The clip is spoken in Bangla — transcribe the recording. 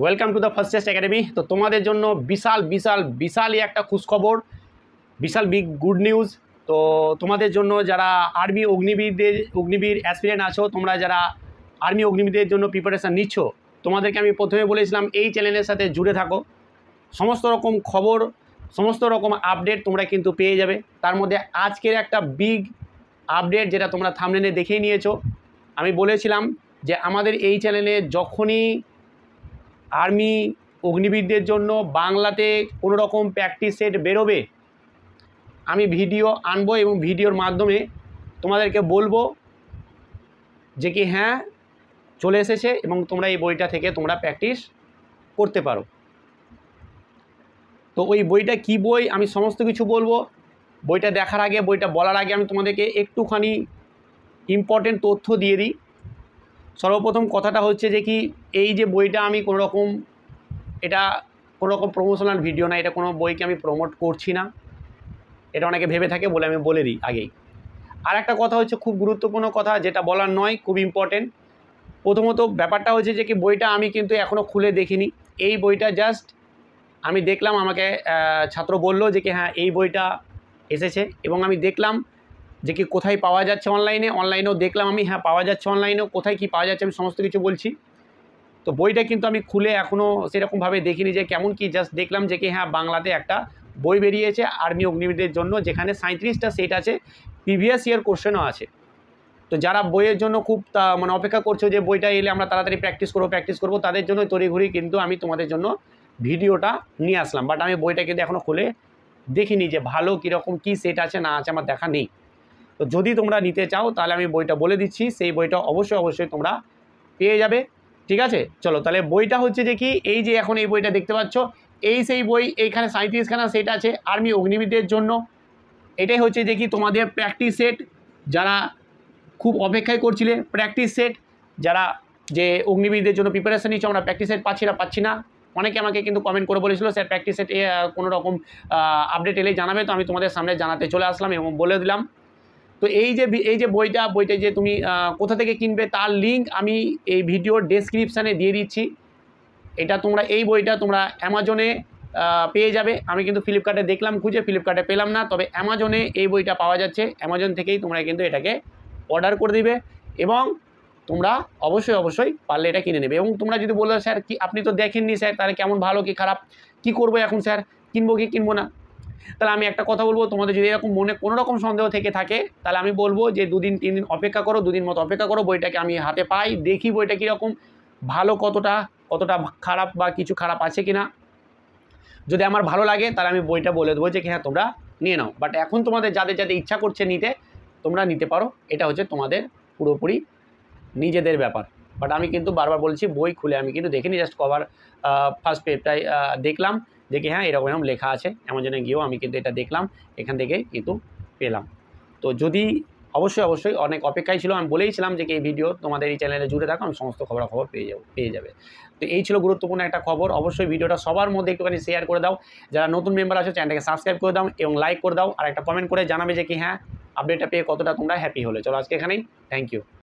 Welcome to the first test academy. তো তোমাদের জন্য বিশাল বিশাল বিশালই একটা খুশখবর, বিশাল বিগ গুড নিউজ। তো তোমাদের জন্য যারা আর্মি অগ্নিবীর অ্যাসপিরেন্ট আছো, তোমরা যারা আর্মি অগ্নিবীরদের জন্য প্রিপারেশান নিচ্ছ, তোমাদেরকে আমি প্রথমে বলেছিলাম এই চ্যানেলের সাথে জুড়ে থাকো। সমস্ত রকম খবর, সমস্ত রকম আপডেট তোমরা কিন্তু পেয়ে যাবে। তার মধ্যে আজকের একটা বিগ আপডেট, যেটা তোমরা থাম্বনেলে দেখেই নিয়েছো। আমি বলেছিলাম যে আমাদের এই চ্যানেলে যখনই আর্মি অগ্নিবীরদের জন্য বাংলাতে কোনো রকম প্র্যাকটিস সেট বেরোবে, আমি ভিডিও আনবো এবং ভিডিওর মাধ্যমে তোমাদেরকে বলবো যে কি হ্যাঁ চলে এসেছে এবং তোমরা এই বইটা থেকে তোমরা প্র্যাকটিস করতে পারো। তো ওই বইটা কি বই আমি সমস্ত কিছু বলবো। বইটা দেখার আগে, বইটা বলার আগে আমি তোমাদেরকে একটুখানি ইম্পর্টেন্ট তথ্য দিয়ে দিই। সর্বপ্রথম কথাটা হচ্ছে যে কি এই যে বইটা আমি কোনো রকম প্রমোশনাল ভিডিও না, এটা কোনো বইকে আমি প্রমোট করছি না, এটা অনেকে ভেবে থাকে বলে আমি বলে দিই আগেই। আর একটা কথা হচ্ছে খুব গুরুত্বপূর্ণ কথা, যেটা বলার নয়, খুব ইম্পর্টেন্ট। প্রথমত ব্যাপারটা হচ্ছে যে কি বইটা আমি কিন্তু এখনও খুলে দেখিনি। এই বইটা জাস্ট আমি দেখলাম, আমাকে ছাত্র বললো যে কি হ্যাঁ এই বইটা এসেছে এবং আমি দেখলাম যে কি কোথায় পাওয়া যাচ্ছে অনলাইনেও দেখলাম আমি, হ্যাঁ পাওয়া যাচ্ছে অনলাইনেও। কোথায় কি পাওয়া যাচ্ছে আমি সমস্ত কিছু বলছি। তো বইটা কিন্তু আমি খুলে এখনও সেরকমভাবে দেখিনি যে কেমন কি, জাস্ট দেখলাম যে কি হ্যাঁ বাংলাতে একটা বই বেরিয়েছে আর্মি অগ্নিবীরদের জন্য, যেখানে 37টা সেট আছে, প্রিভিয়াস ইয়ার কোশ্চেনও আছে। তো যারা বইয়ের জন্য খুব অপেক্ষা করছো যে বইটা এলে আমরা তাড়াতাড়ি প্র্যাকটিস করবো, তাদের জন্য তড়িঘড়ি কিন্তু আমি তোমাদের জন্য ভিডিওটা নিয়ে আসলাম। বাট আমি বইটা কিন্তু এখনও খুলে দেখিনি যে ভালো কীরকম কী সেট আছে না আছে, আমার দেখা নেই। তো যদি তোমরা নিতে চাও তাহলে আমি বইটা বলে দিচ্ছি, সেই বইটা অবশ্যই তোমরা পেয়ে যাবে। ঠিক আছে, চলো তাহলে বইটা হচ্ছে যে কি এই যে এখন এই বইটা দেখতে পাচ্ছ, এই সেই বই। এইখানে 37খানা সেট আছে আর্মি অগ্নিবীরদের জন্য। এটাই হচ্ছে যে কি তোমাদের প্র্যাকটিস সেট, যারা খুব অপেক্ষায় করছিলে প্র্যাকটিস সেট, যারা যে অগ্নিবীরদের জন্য প্রিপারেশন নিচ্ছ আমরা প্র্যাকটিস সেট পাচ্ছি না। অনেকে আমাকে কিন্তু কমেন্ট করে বলেছিল স্যার প্র্যাকটিস সেট কোনো রকম আপডেট এলেই জানাবে। তো আমি তোমাদের সামনে জানাতে চলে আসলাম এবং বলে দিলাম। তো এই যে বইটা যে তুমি কোথা থেকে কিনবে তার লিঙ্ক আমি এই ভিডিওর ডেসক্রিপশানে দিয়ে দিচ্ছি। এটা তোমরা এই বইটা তোমরা অ্যামাজনে পেয়ে যাবে। আমি কিন্তু ফ্লিপকার্টে দেখলাম খুঁজে, ফ্লিপকার্টে পেলাম না, তবে অ্যামাজনে এই বইটা পাওয়া যাচ্ছে। অ্যামাজন থেকেই তোমরা কিন্তু এটাকে অর্ডার করে দিবে এবং তোমরা অবশ্যই পারলে এটা কিনে নেবে। এবং তোমরা যদি বলো স্যার কি আপনি তো দেখেননি স্যার, তাহলে কেমন ভালো কি খারাপ কি করবো এখন স্যার, কিনবো কি কিনবো না, তাহলে আমি একটা কথা বলবো, তোমাদের যদি এরকম মনে কোনো রকম সন্দেহ থেকে থাকে তাহলে আমি বলবো যে 2-3 দিন অপেক্ষা করো, 2 দিন মতো অপেক্ষা করো, বইটাকে আমি হাতে পাই, দেখি বইটা কীরকম, ভালো কতটা খারাপ বা কিছু খারাপ আছে কিনা। যদি আমার ভালো লাগে তাহলে আমি বইটা বলে দেবো যে হ্যাঁ তোমরা নিয়ে নাও। বাট এখন তোমাদের যাদের ইচ্ছা করছে নিতে, তোমরা নিতে পারো, এটা হচ্ছে তোমাদের পুরোপুরি নিজেদের ব্যাপার। বাট আমি কিন্তু বারবার বলছি বই খুলে আমি কিন্তু দেখিনি, জাস্ট কভার ফার্স্ট পেজটাই দেখলাম, দেখি হ্যাঁ এরকম লেখা আছে। অ্যামাজনে গিয়েও আমি কিন্তু এটা দেখলাম, এখান থেকে কিন্তু পেলাম। তো যদি অবশ্যই অনেক অপেক্ষায় ছিল, আমি বলেইছিলাম যে এই ভিডিও তোমাদের এই চ্যানেলে জুড়ে থাকো, আমি সমস্ত খবর পেয়ে যাবে। তো এই ছিল গুরুত্বপূর্ণ একটা খবর। অবশ্যই ভিডিওটা সবার মধ্যে একটুখানি শেয়ার করে দাও, যারা নতুন মেম্বার আছে চ্যানেলটাকে সাবস্ক্রাইব করে দাও এবং লাইক করে দাও, আর একটা কমেন্ট করে জানাবে যে কি হ্যাঁ আপডেটটা পেয়ে কতটা তোমরা হ্যাপি হলে। চলো আজকে এখানেই, থ্যাংক ইউ।